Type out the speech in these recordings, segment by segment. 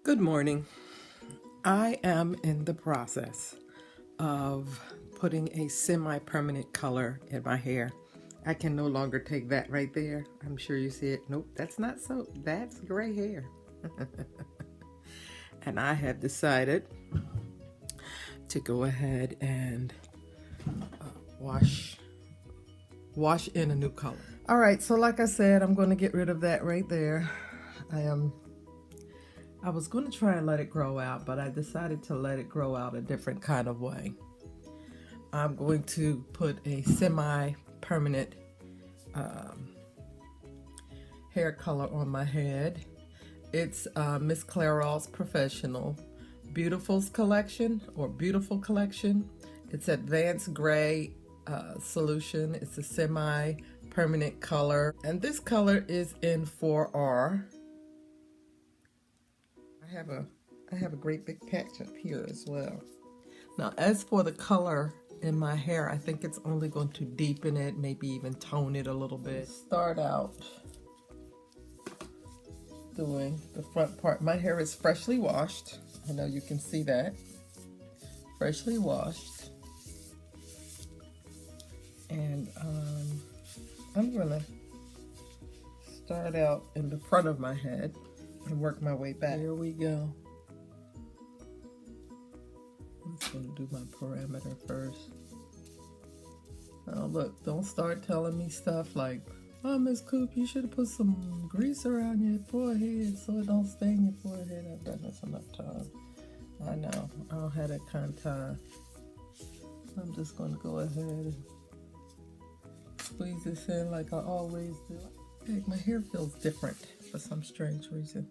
Good morning. I am in the process of putting a semi-permanent color in my hair. I can no longer take that right there. I'm sure you see it. Nope, that's not so. That's gray hair. And I have decided to go ahead and wash in a new color. All right, so like I said, I'm going to get rid of that right there. I was going to try and let it grow out, but I decided to let it grow out a different kind of way. I'm going to put a semi-permanent hair color on my head. It's Miss Clairol's Professional Beautiful Collection. It's Advanced Gray Solution. It's a semi-permanent color, and this color is in 4R. I have a great big patch up here as well. Now, as for the color in my hair, I think it's only going to deepen it, maybe even tone it a little bit. Start out doing the front part. My hair is freshly washed. I know you can see that. Freshly washed. And I'm gonna start out in the front of my head and work my way back. Here we go. I'm just gonna do my parameter first. Oh, look, don't start telling me stuff like, oh, Miss Coop, you should have put some grease around your forehead so it don't stain your forehead. I've done this enough time. I know, I don't have that kind of time. I'm just gonna go ahead and squeeze this in like I always do. Hey, my hair feels different for some strange reason.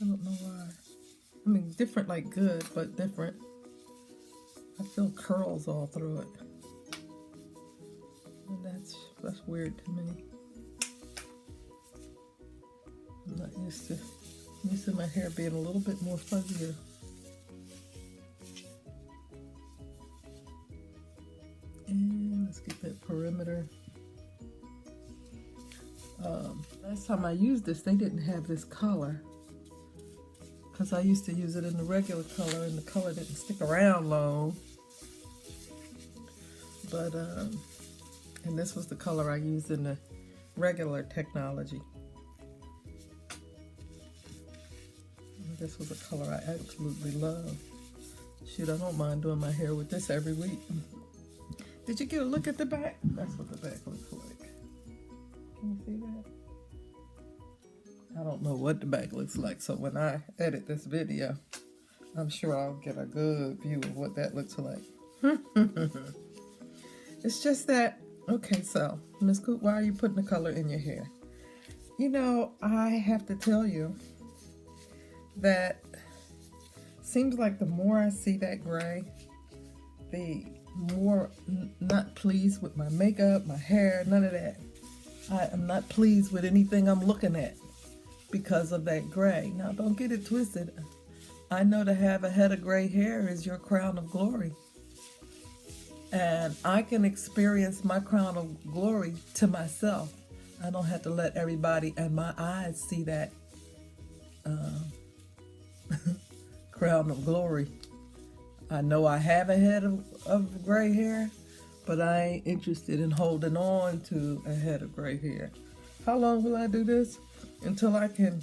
I don't know why. I mean, different like good, but different. I feel curls all through it. And that's weird to me. I'm not used to my hair being a little bit more fuzzier. And let's get that perimeter. Last time I used this, they didn't have this color, because I used to use it in the regular color, and the color didn't stick around long. But and this was the color I used in the regular technology. And this was a color I absolutely love. Shoot, I don't mind doing my hair with this every week. Did you get a look at the back? That's what the back looks like. Can you see that? I don't know what the back looks like, so when I edit this video, I'm sure I'll get a good view of what that looks like. It's just that, okay, so, Miss Coop, why are you putting the color in your hair? You know, I have to tell you that seems like the more I see that gray, the more not pleased with my makeup, my hair, none of that. I am not pleased with anything I'm looking at because of that gray. Now, don't get it twisted. I know to have a head of gray hair is your crown of glory. And I can experience my crown of glory to myself. I don't have to let everybody and my eyes see that crown of glory. I know I have a head of gray hair, but I ain't interested in holding on to a head of gray hair. How long will I do this? Until I can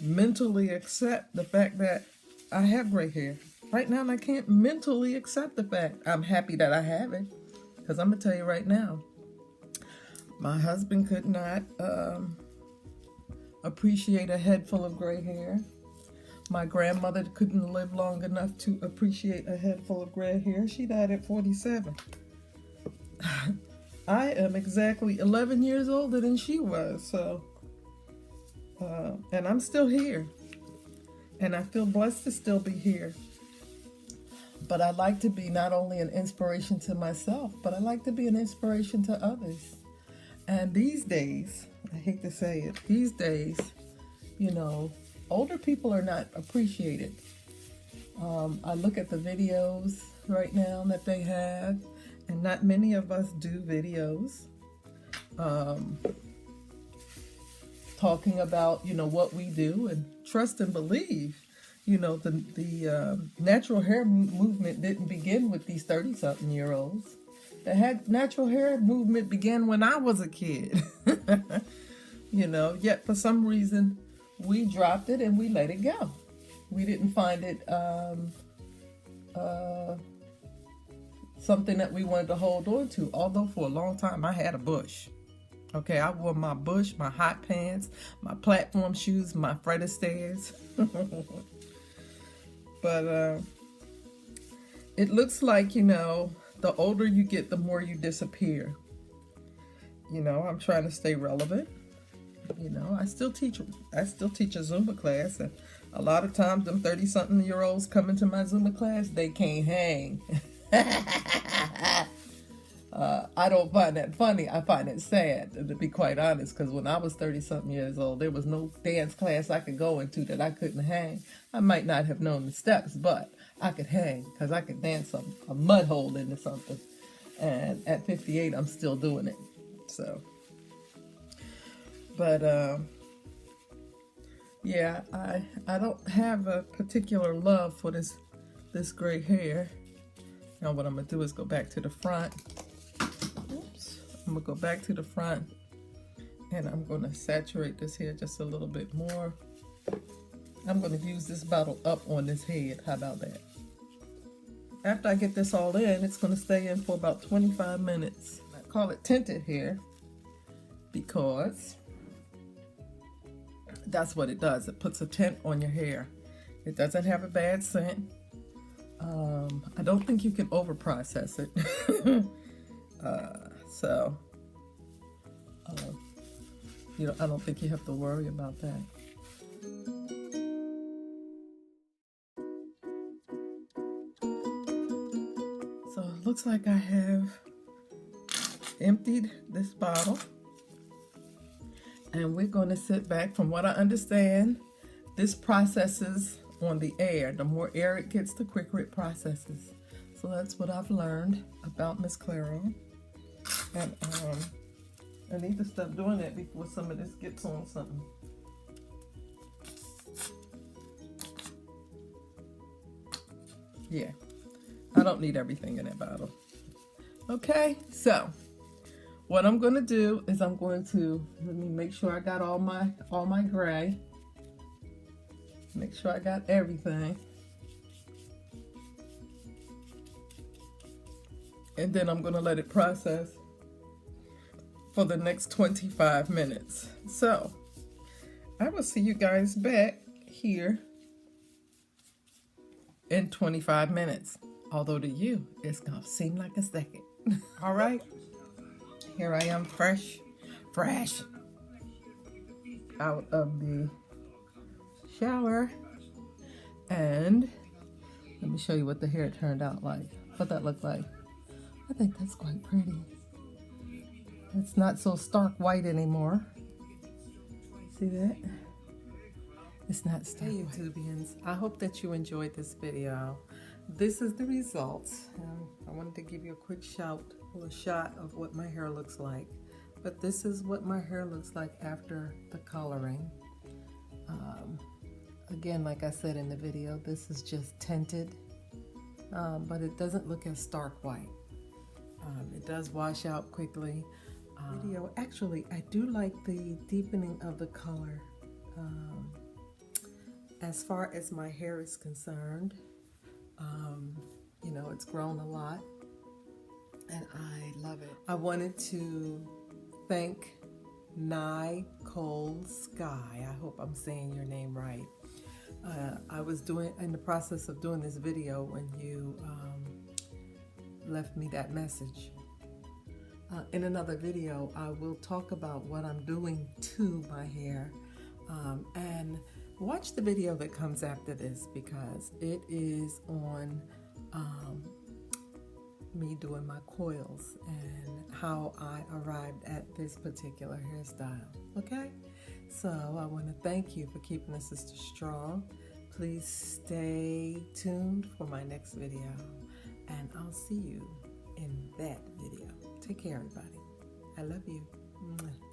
mentally accept the fact that I have gray hair. Right now, I can't mentally accept the fact. I'm happy that I have it, because I'm going to tell you right now, my husband could not appreciate a head full of gray hair. My grandmother couldn't live long enough to appreciate a head full of gray hair. She died at 47. I am exactly 11 years older than she was, so, and I'm still here. And I feel blessed to still be here. But I like to be not only an inspiration to myself, but I like to be an inspiration to others. And these days, I hate to say it, these days, you know, older people are not appreciated. I look at the videos right now that they have, and not many of us do videos talking about, you know, what we do, and trust and believe you know, the natural hair movement didn't begin with these 30-something-year-olds. The natural hair movement began when I was a kid. You know, yet for some reason we dropped it and we let it go. We didn't find it something that we wanted to hold on to, although for a long time I had a bush. Okay, I wore my bush, my hot pants, my platform shoes, my Fred Astaire's. But it looks like, you know, the older you get, the more you disappear. You know, I'm trying to stay relevant. You know, I still teach a Zumba class, and a lot of times them 30-something-year-olds come into my Zumba class, they can't hang. I don't find that funny. I find it sad, to be quite honest, because when I was 30-something years old, there was no dance class I could go into that I couldn't hang. I might not have known the steps, but I could hang because I could dance a mud hole into something. And at 58, I'm still doing it. So, but yeah, I don't have a particular love for this gray hair. Now what I'm gonna do is go back to the front. Oops. I'm gonna go back to the front, and I'm gonna saturate this hair just a little bit more. I'm gonna use this bottle up on this head. How about that? After I get this all in, it's gonna stay in for about 25 minutes. I call it tinted hair because that's what it does. It puts a tint on your hair. It doesn't have a bad scent. I don't think you can over process it. So you know, I don't think you have to worry about that. So it looks like I have emptied this bottle, and we're going to sit back. From what I understand, this processes on the air. The more air it gets, the quicker it processes. So that's what I've learned about Miss Claro. And I need to stop doing that before some of this gets on something. Yeah, I don't need everything in that bottle. Okay, so what I'm going to do is I'm going to, let me make sure I got all my gray. Make sure I got everything. And then I'm going to let it process for the next 25 minutes. So I will see you guys back here in 25 minutes. Although to you, it's going to seem like a second. All right. Here I am, fresh out of the shower, and let me show you what the hair turned out like, what that looked like. I think that's quite pretty. It's not so stark white anymore. See that? It's not stark. Hey YouTubians, I hope that you enjoyed this video. This is the results. I wanted to give you a quick shot of what my hair looks like. But this is what my hair looks like after the coloring. Again, like I said in the video, this is just tinted, but it doesn't look as stark white. It does wash out quickly. Actually, I do like the deepening of the color. As far as my hair is concerned, you know, it's grown a lot, and I love it. I wanted to thank Nicole Sky. I hope I'm saying your name right. I was in the process of doing this video when you left me that message. In another video, I will talk about what I'm doing to my hair, and watch the video that comes after this, because it is on me doing my coils and how I arrived at this particular hairstyle. Okay, so I want to thank you for keeping the sister strong. Please stay tuned for my next video, and I'll see you in that video. Take care, everybody. I love you. Mwah.